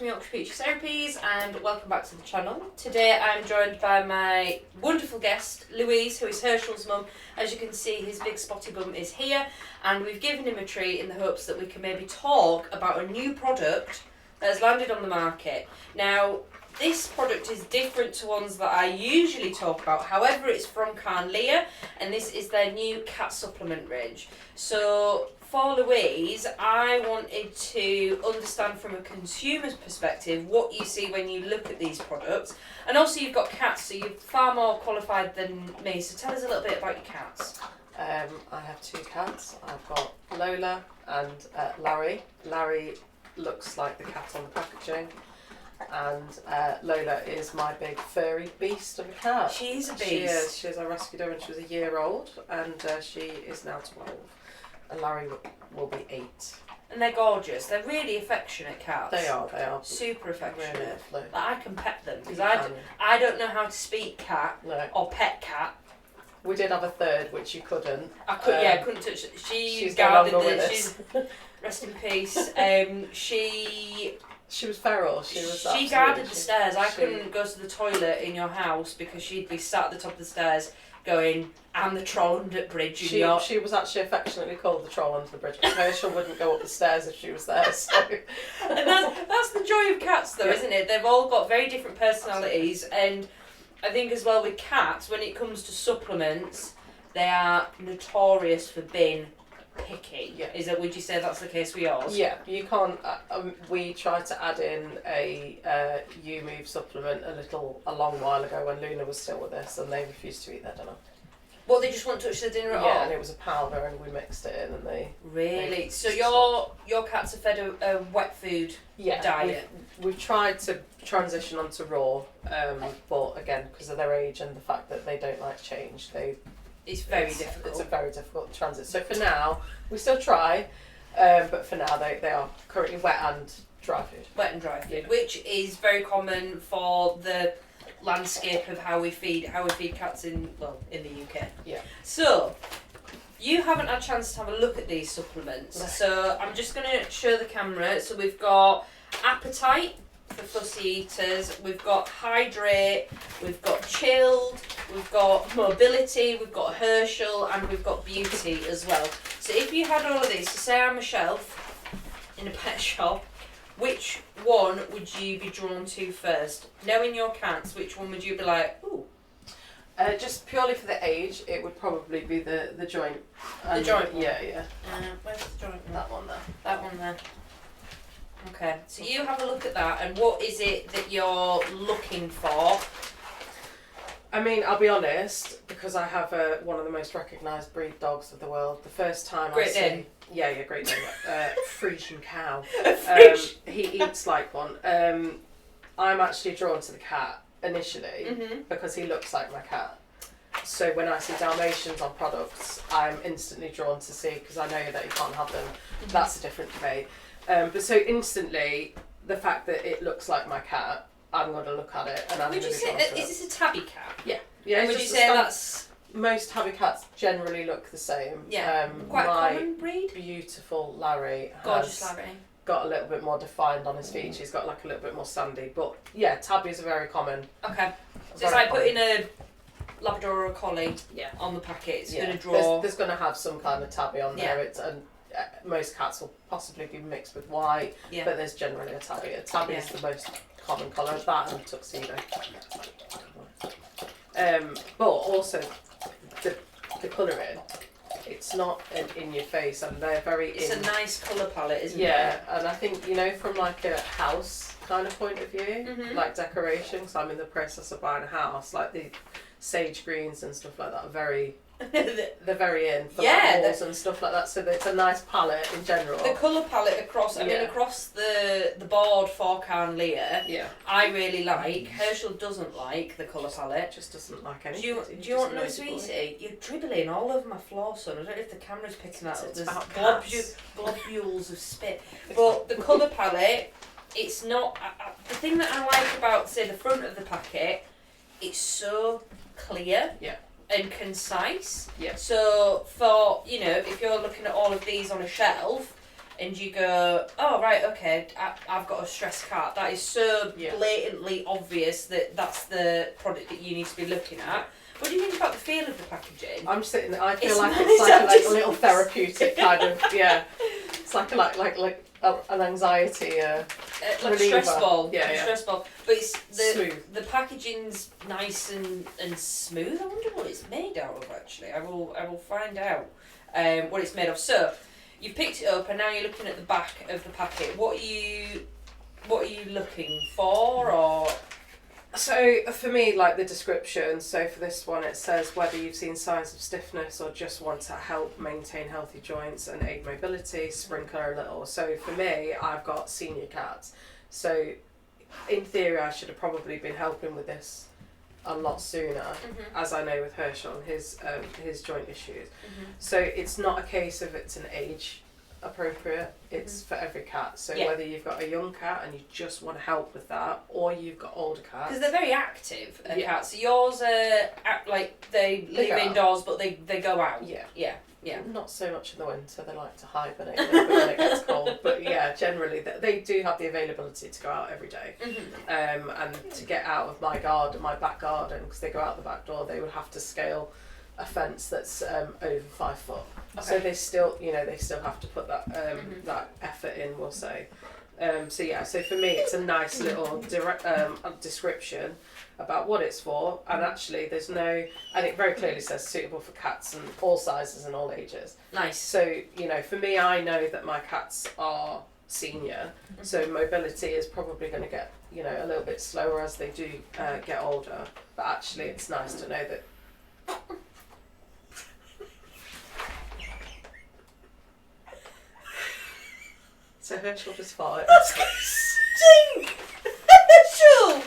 from Yorkshire Speech Therapies and welcome back to the channel. Today I'm joined by my wonderful guest, Louise, who is Herschel's mum. As you can see, his big spotty bum is here and we've given him a treat in the hopes that we can maybe talk about a new product that has landed on the market. Now, this product is different to ones that I usually talk about, however it's from Karnlea and this is their new cat supplement range. So for Louise, I wanted to understand from a consumer's perspective what you see when you look at these products. And also you've got cats, so you're far more qualified than me. So tell us a little bit about your cats. I have two cats. I've got Lola and Larry. Larry looks like the cat on the packaging. And Lola is my big furry beast of a cat. She's a beast. She is. She is. I rescued her when she was a year old and she is now 12. And Larry will be 8. And they're gorgeous. They're really affectionate cats. They are. Super affectionate. Really lovely. Like, I can pet them because I don't know how to speak cat or pet cat. We did have a third, which you couldn't. I couldn't touch it. She's no guarded longer with the. us. She's rest in peace. She was feral. She guarded the stairs. I couldn't go to the toilet in your house because she'd be sat at the top of the stairs going, "I'm the troll under the bridge." She was actually affectionately called the troll under the bridge. Herschel wouldn't go up the stairs if she was there. So. And that's the joy of cats, though, isn't it? They've all got very different personalities, and I think as well with cats, when it comes to supplements, they are notorious for being picky. Yeah. Would you say that's the case with yours? Yeah, you can't. We tried to add in a You Move supplement a long while ago when Luna was still with us, and they refused to eat their dinner. Well, they just won't touch their dinner at all. Yeah, and it was a powder, and we mixed it in, and they really. So your cats are fed a wet food diet. We've tried to transition onto raw, but again, because of their age and the fact that they don't like change, it's very difficult. It's a very difficult transit. So for now, we still try, but for now they are currently wet and dry food. Wet and dry food, which is very common for the landscape of how we feed cats in the UK. Yeah. So you haven't had a chance to have a look at these supplements. No. So I'm just going to show the camera. So we've got Appetite for fussy eaters, we've got Hydrate, we've got Chilled, we've got Mobility, we've got Herschel, and we've got Beauty as well. So if you had all of these, so say I'm a shelf in a pet shop, which one would you be drawn to first? Knowing your cats, which one would you be like, ooh? Just purely for the age, it would probably be the joint. The joint one? Yeah. Where's the joint one? That one there. That one there. Okay, so you have a look at that, and what is it that you're looking for? I mean, I'll be honest, because I have one of the most recognised breed dogs of the world. The first time Great Dane. Great Dane. Frisian cow. He eats like one. I'm actually drawn to the cat initially because he looks like my cat. So when I see Dalmatians on products, I'm instantly drawn to see, because I know that you can't have them. That's a different debate. But so instantly, the fact that it looks like my cat, I'm going to look at it and I'm going to be drawn to it. Is this a tabby cat? Yeah. And would you say that's... Most tabby cats generally look the same. Yeah. Quite a common breed? Beautiful Larry Gorgeous Larry. Got a little bit more defined on his features. He's got like a little bit more sandy. But yeah, tabbies are very common. Okay. So it's like putting a Labrador or a Collie on the packet. It's going to draw... There's going to have some kind of tabby on there. Most cats will possibly be mixed with white, but there's generally a tabby. A tabby is the most common colour, that and tuxedo. But also the colouring, it's not in your face, and they're very. It's a nice colour palette, isn't it? Yeah, and I think from like a house kind of point of view, like decoration. Because I'm in the process of buying a house, like the sage greens and stuff like that are very. They're very in for like walls and stuff like that, so it's a nice palette in general. The colour palette across the board for Karnlea, I really like. Herschel doesn't like the colour palette. Just doesn't like anything. Do you want to know, sweetie? You're dribbling all over my floor, son. I don't know if the camera's picking that up. There's globules of spit. But the colour palette, it's not... the thing that I like about, say, the front of the packet, it's so clear. Yeah. And concise. Yeah. So for if you're looking at all of these on a shelf, and you go, oh right, okay, I've got a stressed cat. That is so blatantly obvious that that's the product that you need to be looking at. What do you think about the feel of the packaging? I'm sitting there, I feel like it's like a little therapeutic kind of, It's like an anxiety like a stress ball. Yeah. Stress ball. But it's smooth. The packaging's nice and smooth. I wonder what it's made out of actually. I will find out what it's made of. So you've picked it up and now you're looking at the back of the packet. What are you looking for, or? So for me, like the description, so for this one it says whether you've seen signs of stiffness or just want to help maintain healthy joints and aid mobility, sprinkle a little. So for me, I've got senior cats. So in theory I should have probably been helping with this a lot sooner, as I know with Herschel and his joint issues. So it's not a case of it's an age appropriate, it's for every cat. So whether you've got a young cat and you just want help with that, or you've got older cats, because they're very active cats. So yours are like they live indoors but they go out. Yeah. Not so much in the winter, they like to hibernate a little bit when it gets cold, but generally they do have the availability to go out every day. And to get out of my back garden, because they go out the back door, they would have to scale a fence that's over 5 foot. So they still have to put that that effort in, we'll say. So for me it's a nice little description about what it's for, and actually there's no, and it very clearly says suitable for cats and all sizes and all ages. Nice. So for me, I know that my cats are senior, so mobility is probably going to get a little bit slower as they do get older, but actually it's nice to know that. So Herschel just farted. That's gonna stink! Herschel!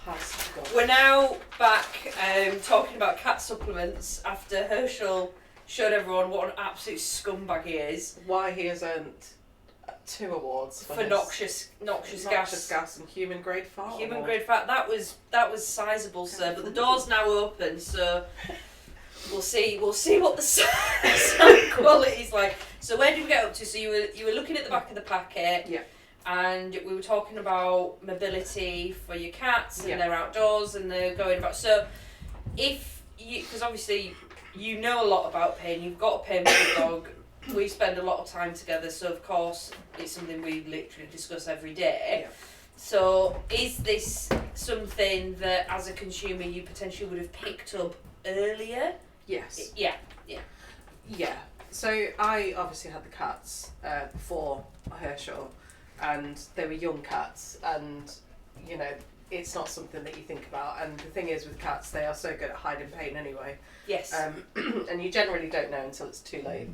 Right. We're now back talking about cat supplements after Herschel showed everyone what an absolute scumbag he is. Why he has earned 2 awards for noxious gas and human grade fat. Human grade fat. That was sizable, sir. But the door's now open, so we'll see what the sound quality's like. So where did we get up to? So you were looking at the back of the packet. Yeah. And we were talking about mobility for your cats, and they're outdoors and they're going about. So if you, because obviously you know a lot about pain, you've got a pain-free dog. We spend a lot of time together, so of course it's something we literally discuss every day. Yeah. So is this something that as a consumer you potentially would have picked up earlier? Yes. Yeah. So I obviously had the cats before Herschel, and they were young cats, and it's not something that you think about. And the thing is with cats, they are so good at hiding pain anyway. Yes. And you generally don't know until it's too late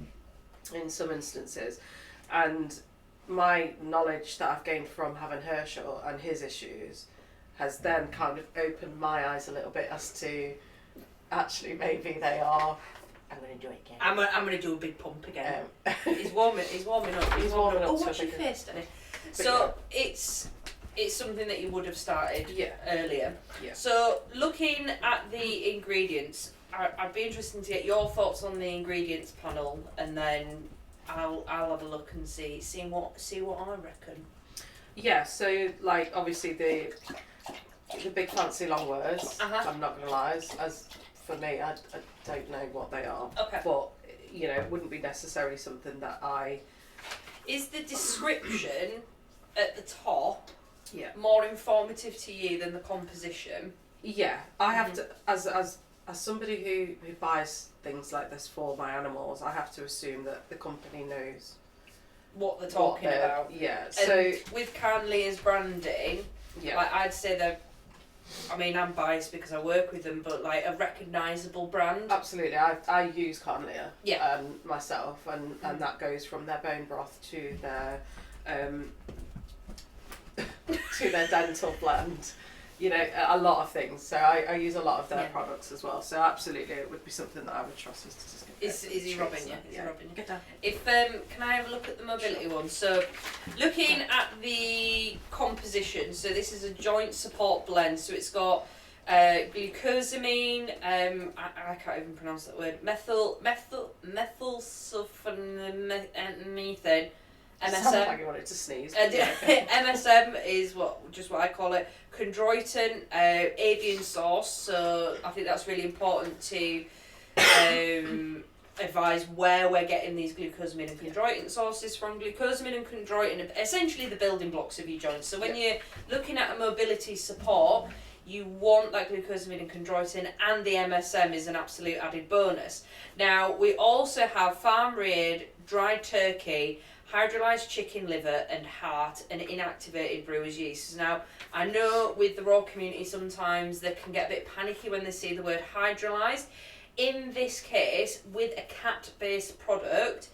in some instances. And my knowledge that I've gained from having Herschel and his issues has then kind of opened my eyes a little bit as to actually maybe they are. I'm going to do it again. I'm going to do a big pump again. He's warming up. Oh, watch your face, Danny. So it's something that you would have started earlier. Yeah. So looking at the ingredients, I'd be interested to get your thoughts on the ingredients panel, and then I'll have a look and see what I reckon. Yeah. So like obviously the big fancy long words. I'm not gonna lie. As for me, I don't know what they are. Okay. But it wouldn't be necessarily something that I. Is the description at the top more informative to you than the composition? Yeah, I have to as somebody who buys things like this for my animals, I have to assume that the company knows what they're talking about. Yeah. And so with Karnlea's branding, like I'd say they're, I mean I'm biased because I work with them, but like a recognisable brand. Absolutely, I use Karnlea myself, and that goes from their bone broth to their to their dental blend. A lot of things. So I use a lot of their products as well. So absolutely, it would be something that I would trust us to just get. Is he robbing you? Is he robbing you? Get down. If can I have a look at the mobility one? So, looking at the composition. So this is a joint support blend. So it's got glucosamine, I can't even pronounce that word, methylsulfonamethane, Sounds MSM. like you wanted to sneeze. MSM is what I call it. Chondroitin, avian sauce. So I think that's really important to advise where we're getting these glucosamine and chondroitin sources from. Glucosamine and chondroitin are essentially the building blocks of your joints. So when you're looking at a mobility support, you want that glucosamine and chondroitin, and the MSM is an absolute added bonus. Now, we also have farm-reared dried turkey, hydrolyzed chicken liver and heart, and inactivated brewer's yeast. Now, I know with the raw community sometimes they can get a bit panicky when they see the word hydrolyzed. In this case, with a cat-based product,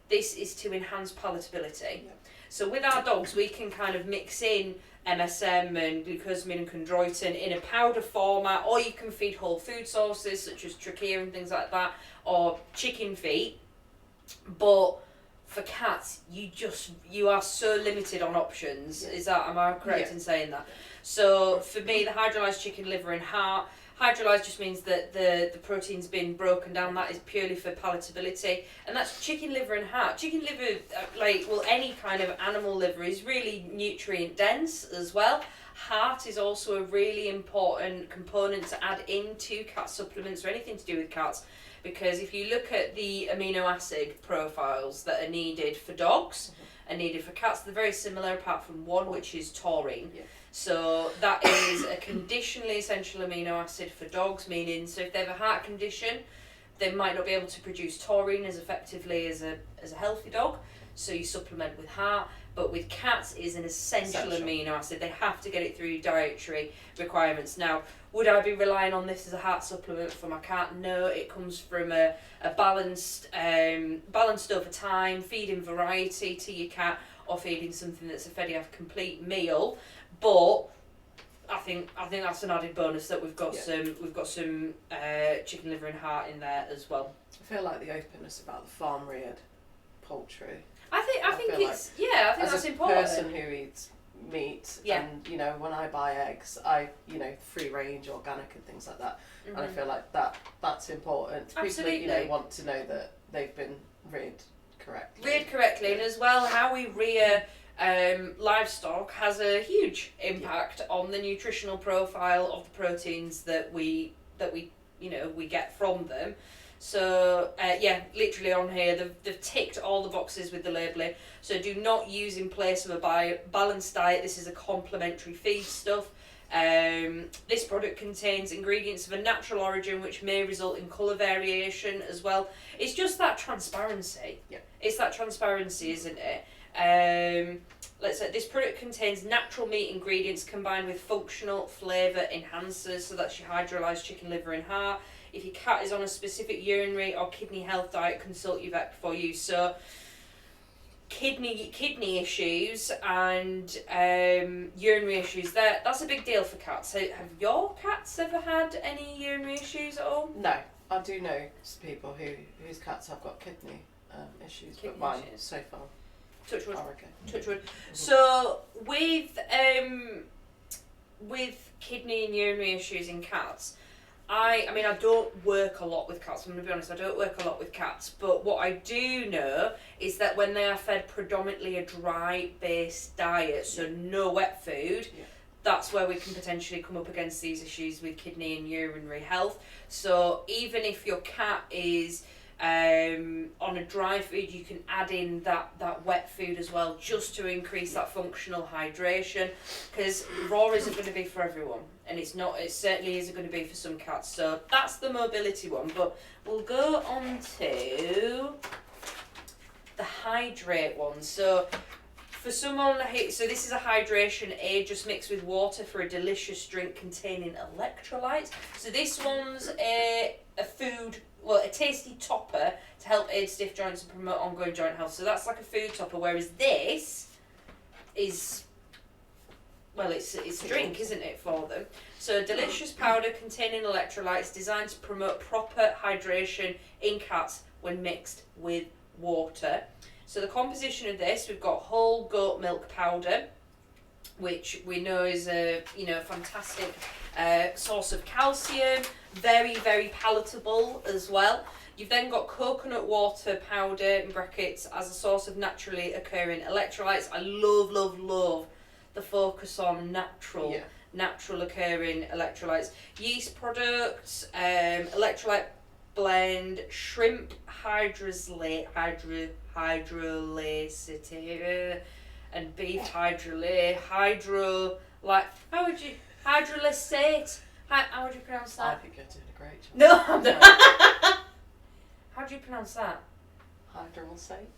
this is to enhance palatability. Yep. So with our dogs, we can kind of mix in MSM and glucosamine and chondroitin in a powder format, or you can feed whole food sources such as trachea and things like that, or chicken feet. But for cats, you are so limited on options. Am I correct in saying that? So for me, the hydrolyzed chicken liver and heart, hydrolyzed just means that the protein's been broken down. That is purely for palatability, and that's chicken liver and heart. Chicken liver, any kind of animal liver, is really nutrient dense as well. Heart is also a really important component to add into cat supplements or anything to do with cats, because if you look at the amino acid profiles that are needed for dogs and needed for cats, they're very similar apart from one, which is taurine. So that is a conditionally essential amino acid for dogs, meaning so if they have a heart condition, they might not be able to produce taurine as effectively as a healthy dog, so you supplement with heart. But with cats, it is an essential amino acid. They have to get it through dietary requirements. Now, would I be relying on this as a heart supplement for my cat? No, it comes from a balanced over time, feeding variety to your cat, or feeding something that's a Fediaf complete meal. But I think that's an added bonus that we've got some chicken liver and heart in there as well. I feel like the openness about the farm reared poultry. I think that's important. As a person who eats meat, and when I buy eggs, I free range, organic, and things like that, and I feel like that's important. Absolutely. People want to know that they've been reared correctly. And as well, how we rear livestock has a huge impact on the nutritional profile of the proteins that we get from them. So literally on here they've ticked all the boxes with the labelling. So do not use in place of a balanced diet. This is a complementary feed stuff. This product contains ingredients of a natural origin which may result in colour variation as well. It's just that transparency. It's that transparency, isn't it? Let's say this product contains natural meat ingredients combined with functional flavour enhancers. So that's your hydrolyzed chicken liver and heart. If your cat is on a specific urinary or kidney health diet, consult your vet before use. So kidney issues and urinary issues, that's a big deal for cats. So have your cats ever had any urinary issues at all? No, I do know people whose cats have got kidney issues, but mine so far. Touch wood. Touch wood. Mm-hmm. So with kidney and urinary issues in cats, I don't work a lot with cats. I'm going to be honest, I don't work a lot with cats. But what I do know is that when they are fed predominantly a dry-based diet, so no wet food, that's where we can potentially come up against these issues with kidney and urinary health. So even if your cat is on a dry food, you can add in that wet food as well, just to increase that functional hydration, because raw isn't going to be for everyone, and it certainly isn't going to be for some cats. So that's the mobility one. But we'll go on to the hydrate one. So for someone, so this is a hydration aid just mixed with water for a delicious drink containing electrolytes. So this one's a tasty topper to help aid stiff joints and promote ongoing joint health. So that's like a food topper, whereas this is, it's a drink, isn't it, for them? So a delicious powder containing electrolytes designed to promote proper hydration in cats when mixed with water. So the composition of this, we've got whole goat milk powder, which we know is a fantastic source of calcium, very, very palatable as well. You've then got coconut water powder in brackets as a source of naturally occurring electrolytes. I love the focus on natural occurring electrolytes. Yeast products, electrolyte blend, shrimp hydrolysate, and beef hydrolysate, how would you pronounce that? I think you're doing a great job. No, I'm not. How do you pronounce that? Hydrolysate?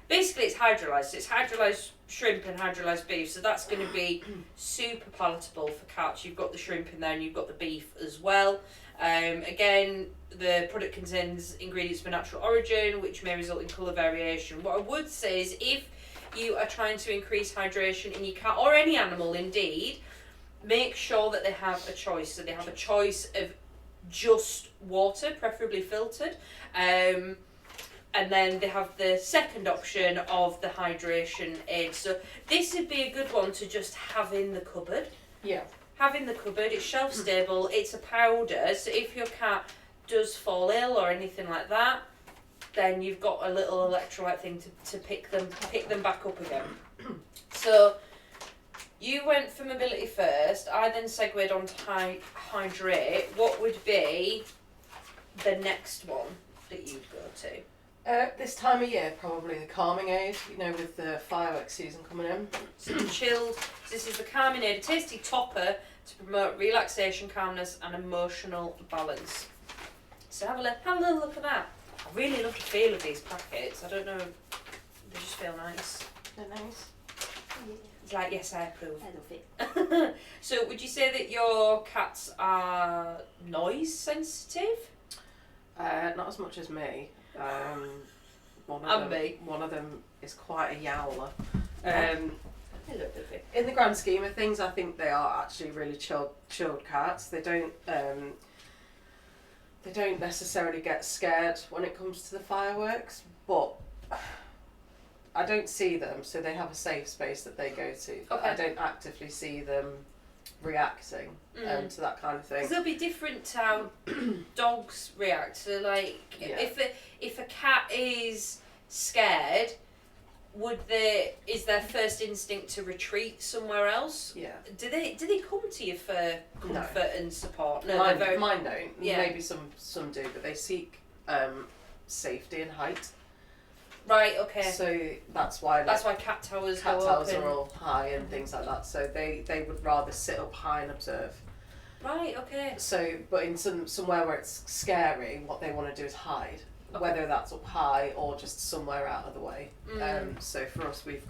Basically, it's hydrolyzed. It's hydrolyzed shrimp and hydrolyzed beef, so that's going to be super palatable for cats. You've got the shrimp in there and you've got the beef as well. Again, the product contains ingredients of natural origin, which may result in colour variation. What I would say is if you are trying to increase hydration in your cat, or any animal indeed, make sure that they have a choice. So they have a choice of just water, preferably filtered, and then they have the second option of the hydration aid. So this would be a good one to just have in the cupboard. Yeah. Have in the cupboard. It's shelf stable. It's a powder. So if your cat does fall ill or anything like that, then you've got a little electrolyte thing to pick them back up again. So you went for mobility first. I then segued on to hydrate. What would be the next one that you'd go to? This time of year, probably the calming aid, with the fireworks season coming in. So the chilled, this is the calming aid, a tasty topper to promote relaxation, calmness and emotional balance. So have a little look at that. I really love the feel of these packets. I don't know, they just feel nice. They're nice. It's like, yes, I approve. I love it. So would you say that your cats are noise sensitive? Not as much as me. One of them is quite a yowler. In the grand scheme of things, I think they are actually really chilled cats. They don't necessarily get scared when it comes to the fireworks, but I don't see them, so they have a safe space that they go to. But I don't actively see them reacting to that kind of thing. Because they'll be different to how dogs react. So, like, if a cat is scared, is their first instinct to retreat somewhere else? Yeah. Do they come to you for comfort and support? No, mine don't. Yeah. Maybe some do, but they seek safety and height. Right. Okay. So that's why cat towers are all high and things like that. So they would rather sit up high and observe. Right. Okay. So, but in somewhere where it's scary, what they want to do is hide. Okay. Whether that's up high or just somewhere out of the way. So for us, there's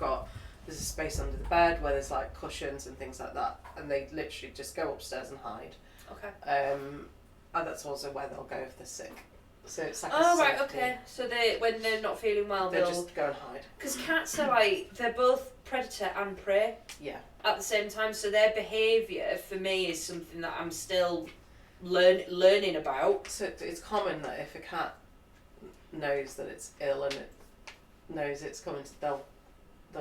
a space under the bed where there's like cushions and things like that, and they literally just go upstairs and hide. Okay. And that's also where they'll go if they're sick. So it's like right, okay. So when they're not feeling well, they'll just go and hide. Because cats are they're both predator and prey. Yeah. At the same time, so their behaviour for me is something that I'm still learning about. So it's common that if a cat knows that it's ill and it knows it's coming, they'll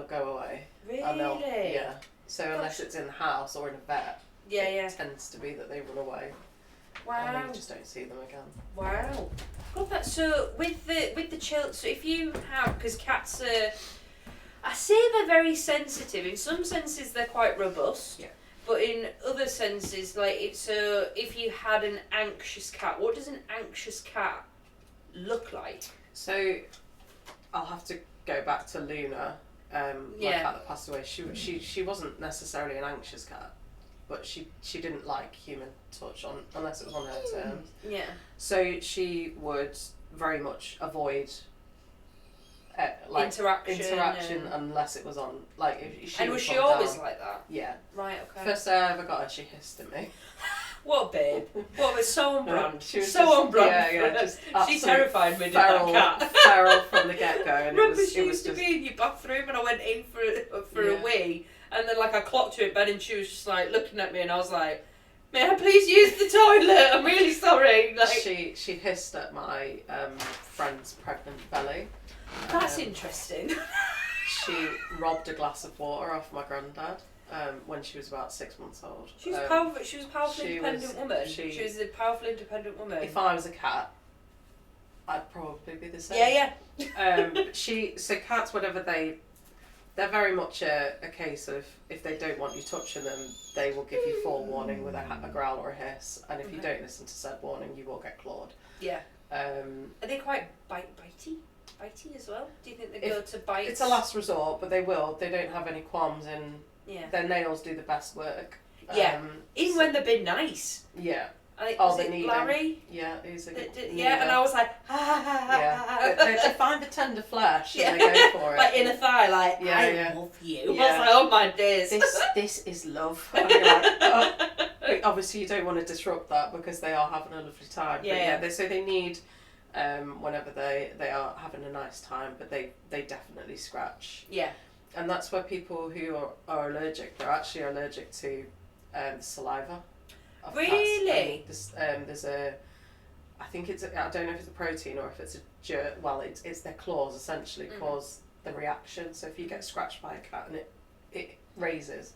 go away. Really? And yeah. So unless it's in the house or in a vet, it tends to be that they run away. Wow. And you just don't see them again. Wow. Got that. So with the chill, so if you have, because cats are, I say they're very sensitive. In some senses, they're quite robust. Yeah. But in other senses, if you had an anxious cat, what does an anxious cat look like? So I'll have to go back to Luna, my cat that passed away. She wasn't necessarily an anxious cat, but she didn't like human touch unless it was on her terms. Yeah. So she would very much avoid interaction unless it was on. Was she always like that? Yeah. Right. Okay. First day I ever got her, she hissed at me. What, babe? What was so on brand? She was so on brand. Yeah, she terrified me, did that cat? Feral from the get go, and Remember, it she was used to just... be in your bathroom, and I went in for a wee, and then I clocked her in bed, and she was just looking at me, and I was like, "May I please use the toilet? I'm really sorry." She hissed at my friend's pregnant belly. That's interesting. She robbed a glass of water off my granddad. when she was about 6 months old. She was powerful. She was a powerful, independent woman. She was a powerful, independent woman. If I was a cat, I'd probably be the same. Yeah. So cats, whatever they're very much a case of if they don't want you touching them, they will give you forewarning with a growl or a hiss, and if you don't listen to said warning, you will get clawed. Yeah. Are they quite bitey? Bitey as well? Do you think they go to bite? It's a last resort, but they will. They don't have any qualms in. Yeah. Their nails do the best work. Yeah. Even when they've been nice. Yeah. Was it Larry? Yeah, he's a good yeah, and I was like, yeah. They find the tender flesh and they go for it. Like in a thigh, like, I love you. Yeah. I was like, oh my days. This is love. And you're like, oh. Obviously you don't want to disrupt that because they are having a lovely time. Yeah. But so they need, whenever they are having a nice time, but they definitely scratch. Yeah. And that's where people who are allergic, they're actually allergic to saliva. Really? There's a, I think it's, I don't know if it's a protein or if it's a germ, well it's their claws essentially cause the reaction. So if you get scratched by a cat and it raises,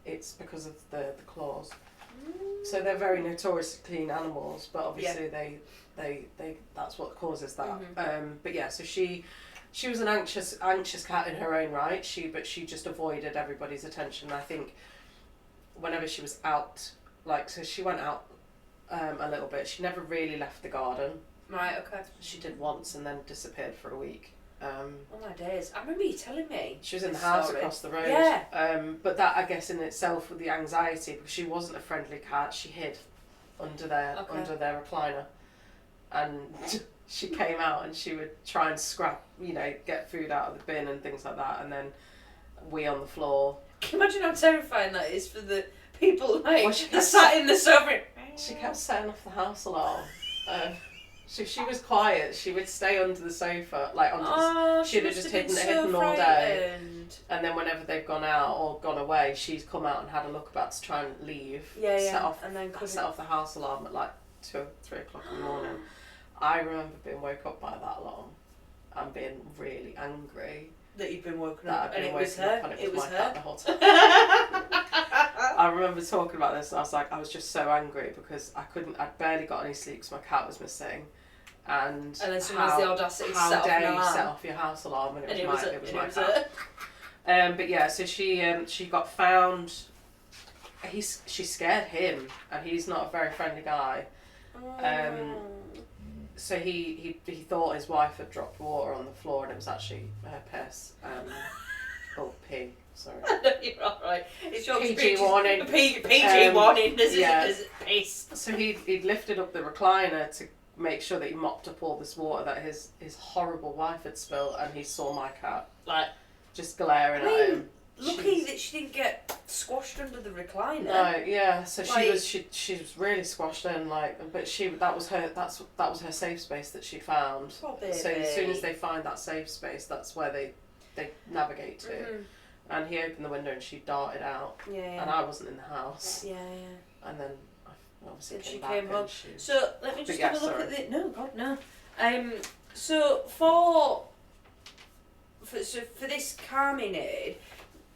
it's because of the claws. So they're very notoriously clean animals, but obviously they that's what causes that. But yeah, so she was an anxious cat in her own right. But she just avoided everybody's attention. I think whenever she was out, so she went out a little bit. She never really left the garden. Right, okay. She did once and then disappeared for a week. Oh my days. I remember you telling me. She was in the house across the road. Yeah. But that, I guess, in itself with the anxiety, because she wasn't a friendly cat, she hid under their recliner. And she came out and she would try and scrap, get food out of the bin and things like that, and then wee on the floor. Can you imagine how terrifying that is for the people sat in the sofa? She kept setting off the house alarm. She was quiet. She would stay under the sofa, she'd have just hidden all day. And then whenever they've gone out or gone away, she's come out and had a look about to try and leave. Set off the house alarm at 2 or 3 o'clock in the morning. I remember being woke up by that alarm and being really angry. That you'd been woken up, and it was her. And it was my cat the whole time. I remember talking about this, and I was like, I was just so angry because I'd barely got any sleep because my cat was missing. And then someone has the audacity to set off an alarm. How dare you set off your house alarm? And it was my cat. But yeah, so she got found. She scared him, and he's not a very friendly guy. So he thought his wife had dropped water on the floor, and it was actually her piss. Or pee. Sorry. No, you're alright. It's your PG warning. PG warning. This is piss. So he'd lifted up the recliner to make sure that he mopped up all this water that his horrible wife had spilled, and he saw my cat just glaring at him. Lucky that she didn't get squashed under the recliner. No, yeah. So she was really squashed in, but that was her safe space that she found. Oh, baby. So as soon as they find that safe space, that's where they navigate to. And he opened the window and she darted out. Yeah. And I wasn't in the house. Yeah. And then obviously she came came back home. So let me just have a look at the. No, God, no. So for this calming aid,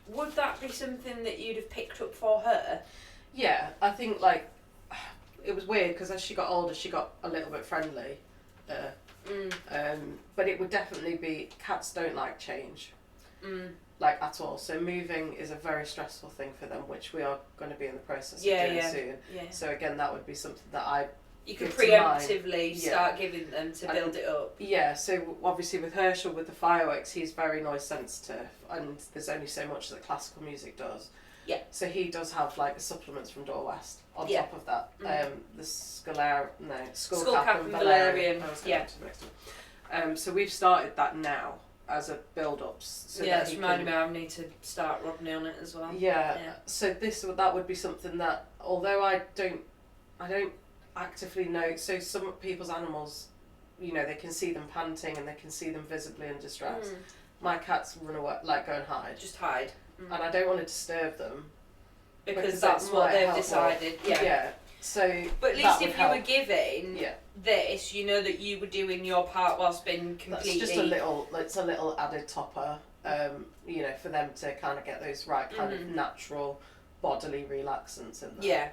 would that be something that you'd have picked up for her? Yeah, I think it was weird because as she got older, she got a little bit friendly. But it would definitely be, cats don't like change. At all. So moving is a very stressful thing for them, which we are going to be in the process of doing soon. Yeah. So again, that would be something that you could preemptively start giving them to build it up. Yeah, so obviously with Herschel, with the fireworks, he's very noise sensitive, and there's only so much that classical music does. Yeah. So he does have supplements from Door West on top of that. The Skullcap and Valerian. So we've started that now as a build-ups. So it's reminding me I need to start rubbing on it as well. Yeah. So that would be something that, although I don't actively know. So some people's animals, they can see them panting and they can see them visibly in distress. My cats run away, go and hide. Just hide. And I don't want to disturb them. Because that's what they've decided. Yeah. So, but at least if you were giving this, that you were doing your part whilst being completely. That's just it's a little added topper. you know, for them to kind of get those right kind of natural bodily relaxants in there. Yeah.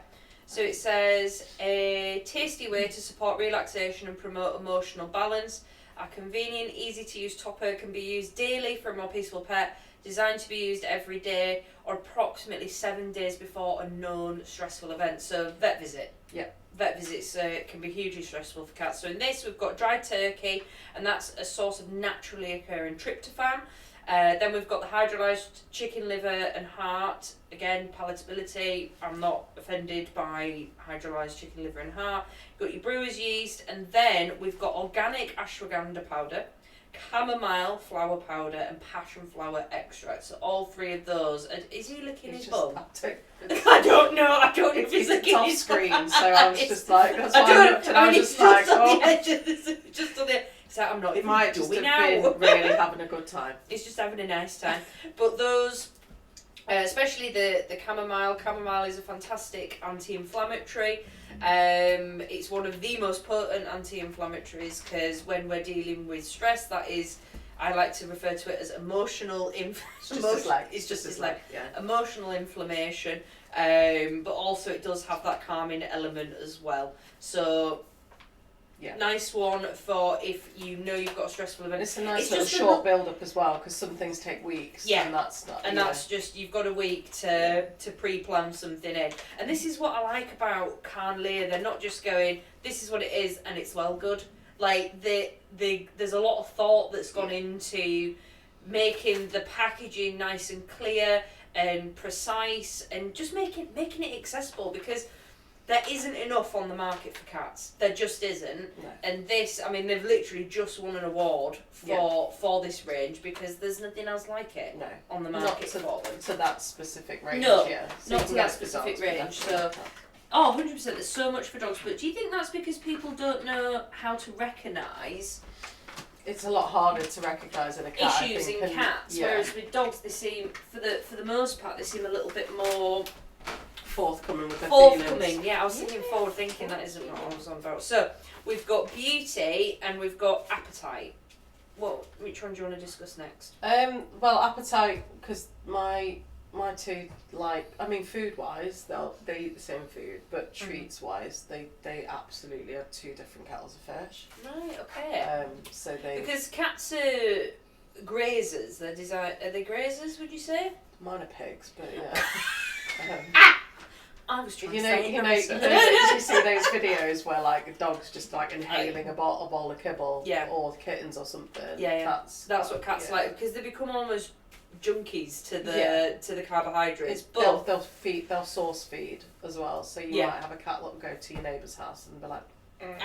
So it says a tasty way to support relaxation and promote emotional balance. A convenient, easy to use topper can be used daily for a more peaceful pet. Designed to be used every day or approximately 7 days before a known stressful event. So vet visit. Yeah. Vet visits can be hugely stressful for cats. So in this we've got dried turkey, and that's a source of naturally occurring tryptophan. Then we've got the hydrolyzed chicken liver and heart. Again, palatability. I'm not offended by hydrolyzed chicken liver and heart. You've got your brewer's yeast, and then we've got organic ashwagandha powder, chamomile flower powder, and passion flower extract. So all three of those. And is he licking his bum? I don't know. I don't know if he's licking off his screen. bum. So I was just like, that's why I looked and I was just like, on the edge of this, just on the. So I'm not. It might just have now. been really having a good time. It's just having a nice time. But those, especially the chamomile. Chamomile is a fantastic anti-inflammatory. It's one of the most potent anti-inflammatories because when we're dealing with stress, that is, I like to refer to it as emotional It's just as like emotional inflammation. But also it does have that calming element as well. So. Yeah. Nice one for if you know you've got a stressful event. It's a nice little short build up as well because some things take weeks. Yeah, and that's not. And that's just you've got a week to pre-plan something in. And this is what I like about Karnlea. They're not just going, this is what it is, and it's well good. Like there's a lot of thought that's gone into making the packaging nice and clear and precise, and just making it accessible because. There isn't enough on the market for cats. There just isn't. No. And this, I mean, they've literally just won an award for this range because there's nothing else like it on the market for them. To that specific range, No, So not to that specific range. So, 100%, there's so much for dogs. But do you think that's because people don't know how to recognise it's a lot harder to recognise in a cat issues in cats? Whereas with dogs, they seem, for the most part, they seem a little bit more... forthcoming with their feelings. Yeah, I was thinking forward thinking, that isn't what I was on about. So we've got beauty and we've got appetite. Well, which one do you want to discuss next? Well, appetite, because my two, like, I mean, food wise they eat the same food, but treats wise they absolutely are two different kettles of fish. Right. Okay. So they because cats are grazers. Are they grazers? Would you say? Mine are pigs, but yeah. I was trying to you say know, you see those videos where like a dog's just like inhaling a bowl of kibble, or kittens or something. Yeah. That's what cats like because they become almost junkies to the carbohydrates. But they'll source feed as well. So you might have a cat that will go to your neighbour's house and be like,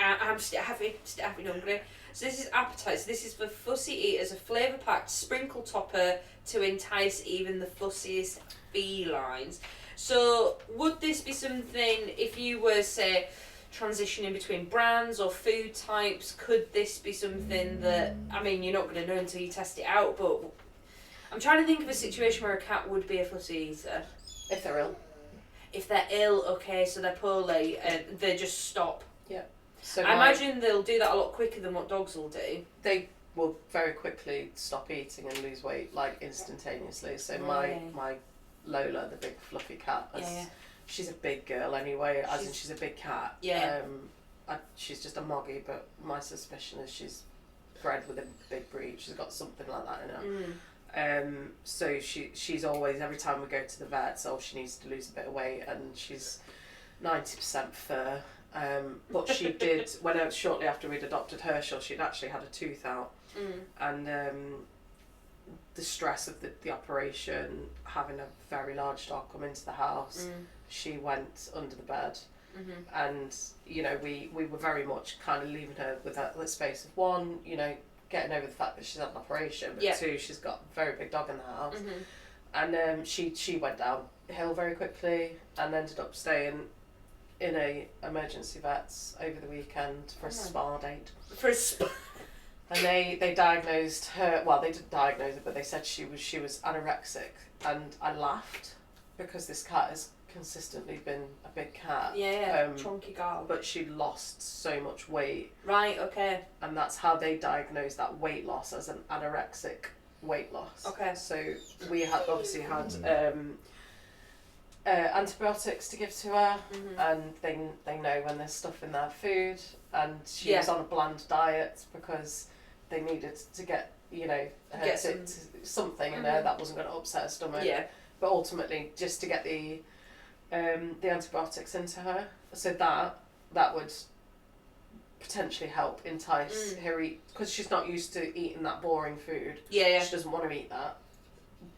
I'm still happy hungry. So this is appetite. So this is for fussy eaters, a flavour packed sprinkle topper to entice even the fussiest felines. So would this be something, if you were, say, transitioning between brands or food types, could this be something that, I mean, you're not going to know until you test it out, but I'm trying to think of a situation where a cat would be a fussy eater. if they're ill. If they're ill, okay, so they're poorly, they just stop. Yeah. So I imagine they'll do that a lot quicker than what dogs will do. They will very quickly stop eating and lose weight, like, instantaneously. So my Lola, the big fluffy cat, she's a big girl anyway, as in she's a big cat. Yeah. She's just a moggy, but my suspicion is she's bred with a big breed. She's got something like that in her. So she's always, every time we go to the vet, she needs to lose a bit of weight, and she's 90% fur. But she did, shortly after we'd adopted Herschel, she'd actually had a tooth out. And the stress of the operation, having a very large dog come into the house, she went under the bed. And, you know, we were very much kind of leaving her with that space of one, you know, getting over the fact that she's had an operation, but two, she's got a very big dog in the house. And she went downhill very quickly and ended up staying in a emergency vet's over the weekend for a spa date. For a spa? And they diagnosed her, well, they didn't diagnose her, but they said she was anorexic. And I laughed because this cat has consistently been a big cat. Chunky girl. But she lost so much weight. Right, okay. And that's how they diagnosed that weight loss, as an anorexic weight loss. Okay. So we had obviously had antibiotics to give to her, and they know when there's stuff in their food, and she was on a bland diet because they needed to get something in there that wasn't going to upset her stomach. Yeah. But ultimately, just to get the antibiotics into her, so that would potentially help entice her eat, because she's not used to eating that boring food. Yeah. She doesn't want to eat that,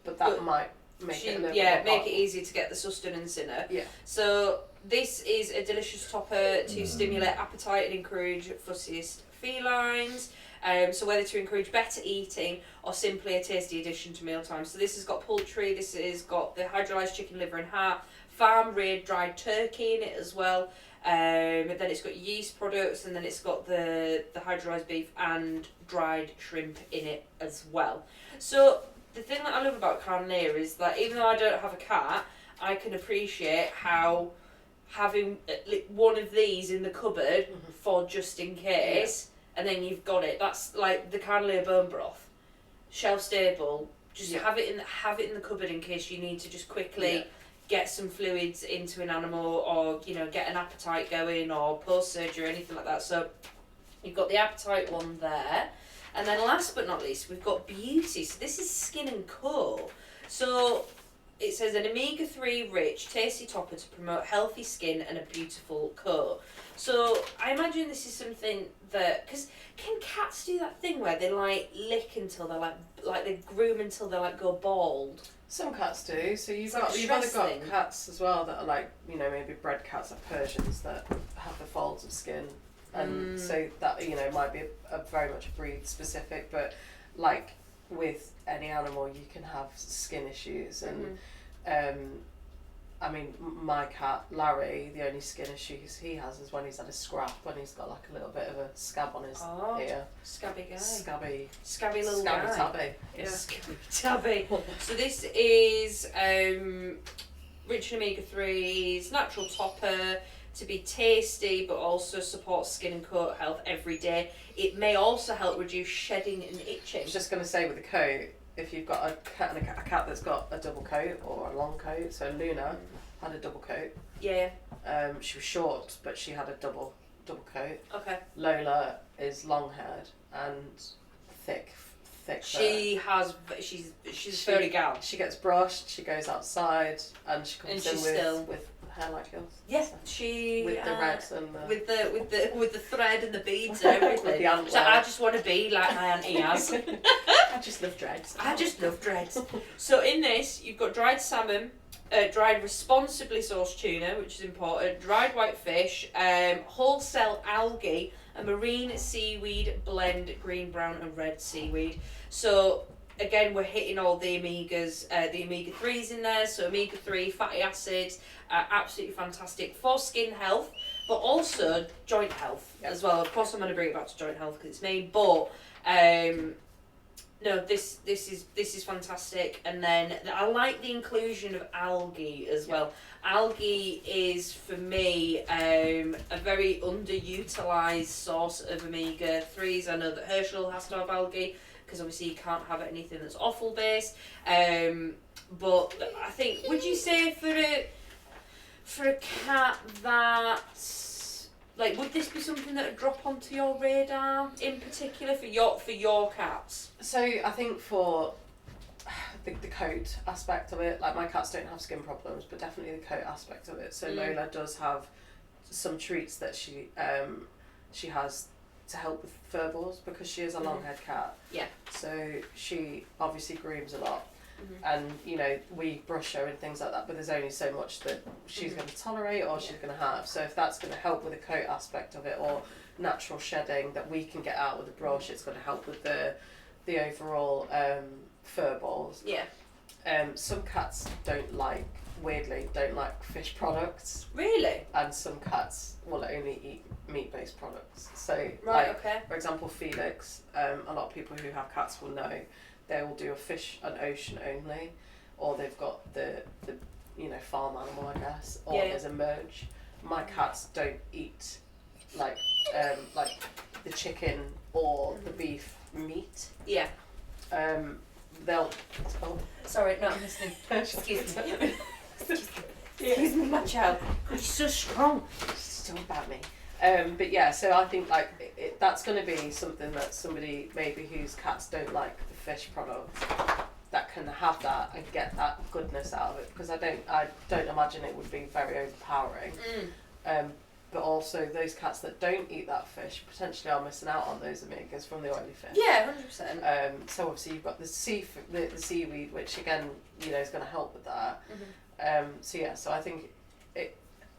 but that might make it a little make it easy to get the sustenance in her. Yeah. So this is a delicious topper to stimulate appetite and encourage fussiest felines. So whether to encourage better eating or simply a tasty addition to mealtime. So this has got poultry, this has got the hydrolyzed chicken liver and heart, farm-reared dried turkey in it as well. Then it's got yeast products, and then it's got the hydrolyzed beef and dried shrimp in it as well. So the thing that I love about Karnlea is that even though I don't have a cat, I can appreciate how having one of these in the cupboard for just in case, and then you've got it. That's like the Karnlea bone broth, shelf stable. Just have it in the cupboard in case you need to just quickly get some fluids into an animal, or get an appetite going, or post surgery or anything like that. So you've got the appetite one there, and then last but not least we've got beauty. So this is Skin and Co. So it says an omega-3 rich tasty topper to promote healthy skin and a beautiful coat. So I imagine this is something that, because can cats do that thing where they lick until they're like they groom until they go bald? Some cats do. So you've like either got cats as well that are maybe bred cats like Persians that have the folds of skin, and so that might be a very much a breed specific, but like with any animal you can have skin issues, and I mean, my cat Larry, the only skin issues he has is when he's had a scrap, when he's got like a little bit of a scab on his ear. Scabby guy. Scabby little guy. guy. Tabby. Yeah. Scabby tabby. So this is rich in omega-3s, natural topper to be tasty, but also support skin and coat health every day. It may also help reduce shedding and itching. I was just going to say with the coat, if you've got a cat that's got a double coat or a long coat, so Luna had a double coat. Yeah. She was short, but she had a double coat. Okay. Lola is long haired and thick. She's a furry gal. She gets brushed. She goes outside, and she comes in with hair like yours. Yeah, so, with the reds and with the thread and the beads and everything. With the antler. So I just want to be like my auntie has. I just love dreads. I just love dreads. So in this, you've got dried salmon, dried responsibly sourced tuna, which is important, dried white fish, whole cell algae, a marine seaweed blend, green, brown and red seaweed. So again, we're hitting all the omegas, the omega-3s in there. So omega-3 fatty acids are absolutely fantastic for skin health, but also joint health as well. Of course, I'm going to bring it back to joint health because it's me, but no, this is fantastic. And then I like the inclusion of algae as well. Algae is for me a very underutilized source of omega-3s. I know that Herschel has to have algae, because obviously you can't have anything that's offal based. But I think, would you say for a cat that, like, would this be something that would drop onto your radar in particular for your cats? So I think for the coat aspect of it, like my cats don't have skin problems, but definitely the coat aspect of it. So Lola does have some treats that she has to help with fur balls, because she is a long-haired cat. Yeah. So she obviously grooms a lot, and we brush her and things like that. But there's only so much that she's going to tolerate or she's going to have. So if that's going to help with the coat aspect of it, or natural shedding that we can get out with the brush, it's going to help with the overall fur balls. Yeah. Some cats weirdly don't like fish products. Really? And some cats will only eat meat-based products. So, okay. For example, Felix, a lot of people who have cats will know they will do a fish and ocean only, or they've got the farm animal, I guess, or there's a merge. My cats don't eat like the chicken or the beef meat. Yeah. they'll. Oh. Sorry, no, I'm listening. Excuse me. Excuse me, my child. You're so strong. Still about me. But yeah, so I think like that's going to be something that somebody maybe whose cats don't like the fish product that can have that and get that goodness out of it, because I don't imagine it would be very overpowering. But also those cats that don't eat that fish potentially are missing out on those omegas from the oily fish. Yeah, 100%. So obviously you've got the seaweed, which again, you know, is going to help with that. So yeah, so I think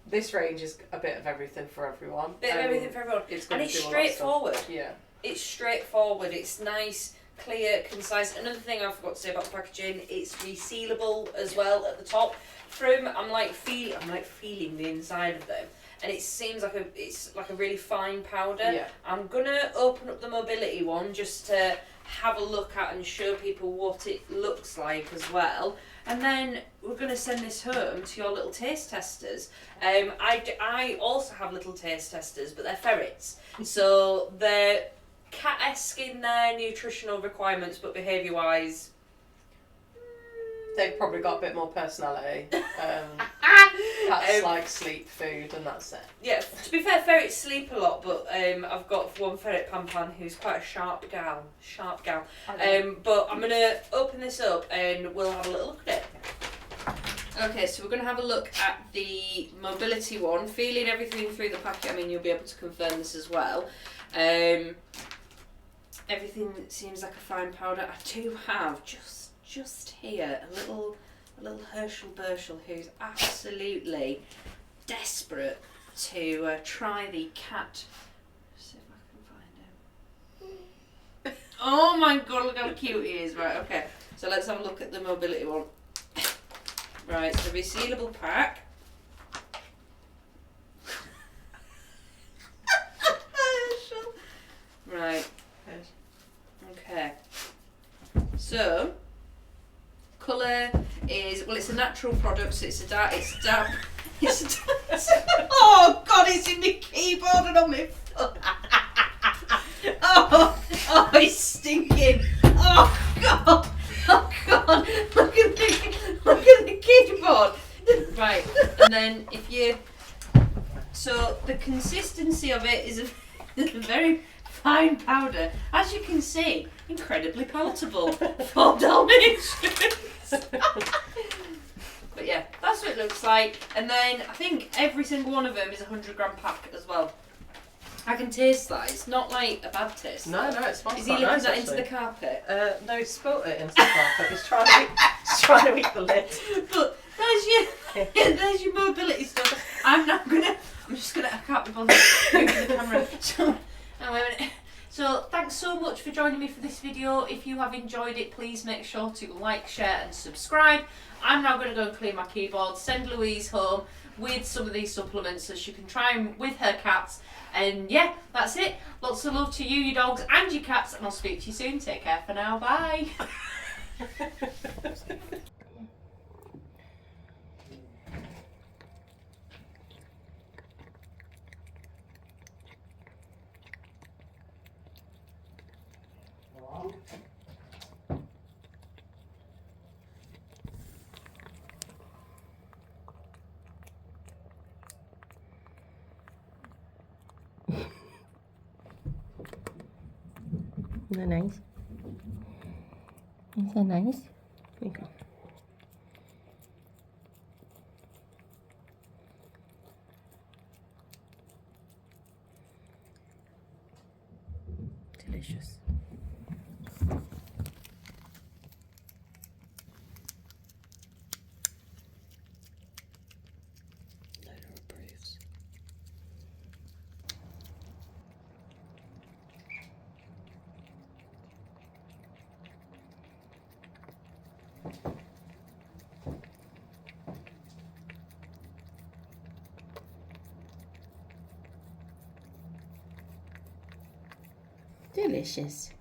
this range is a bit of everything for everyone. Bit of everything for everyone. And it's straightforward. Yeah. It's straightforward. It's nice, clear, concise. Another thing I forgot to say about the packaging, it's resealable as well at the top. I'm like feeling the inside of them, and it seems like it's like a really fine powder. Yeah. I'm gonna open up the mobility one just to have a look at and show people what it looks like as well. And then we're going to send this home to your little taste testers. I also have little taste testers, but they're ferrets. So they're cat-esque in their nutritional requirements, but behaviour-wise... They've probably got a bit more personality. Cats like sleep, food, and that's it. Yeah, to be fair, ferrets sleep a lot, but I've got one ferret, Pan, who's quite a sharp gal. But I'm going to open this up and we'll have a little look at it. Okay, so we're going to have a look at the mobility one, feeling everything through the packet. I mean, you'll be able to confirm this as well. Everything seems like a fine powder. I do have just here a little Herschel who's absolutely desperate to try the cat. See if I can find him. Oh my god, look how cute he is. Right, okay, so let's have a look at the mobility one. Right, so resealable pack. Herschel. Right. Okay. So colour is, well, it's a natural product, so it's a dark. Oh god, it's in my keyboard and on my foot. Oh, it's stinking. Oh god. Look at the keyboard. Right, and then so the consistency of it is a very fine powder. As you can see, incredibly palatable for Dalmatians. But yeah, that's what it looks like. And then I think every single one of them is a 100-gram pack as well. I can taste that. It's not like a bad taste. No, it smells. Is he licking that into the carpet? No, he spilt it into the carpet. He's trying to eat the lid. But there's your mobility stuff. I can't be bothered moving the camera. So, oh, wait a minute. So thanks so much for joining me for this video. If you have enjoyed it, please make sure to like, share and subscribe. I'm now going to go and clean my keyboard, send Louise home with some of these supplements so she can try them with her cats. And yeah, that's it. Lots of love to you, your dogs and your cats, and I'll speak to you soon. Take care for now. Bye. Isn't that nice? Isn't that nice? Here you go. Delicious. Lola approves. Delicious.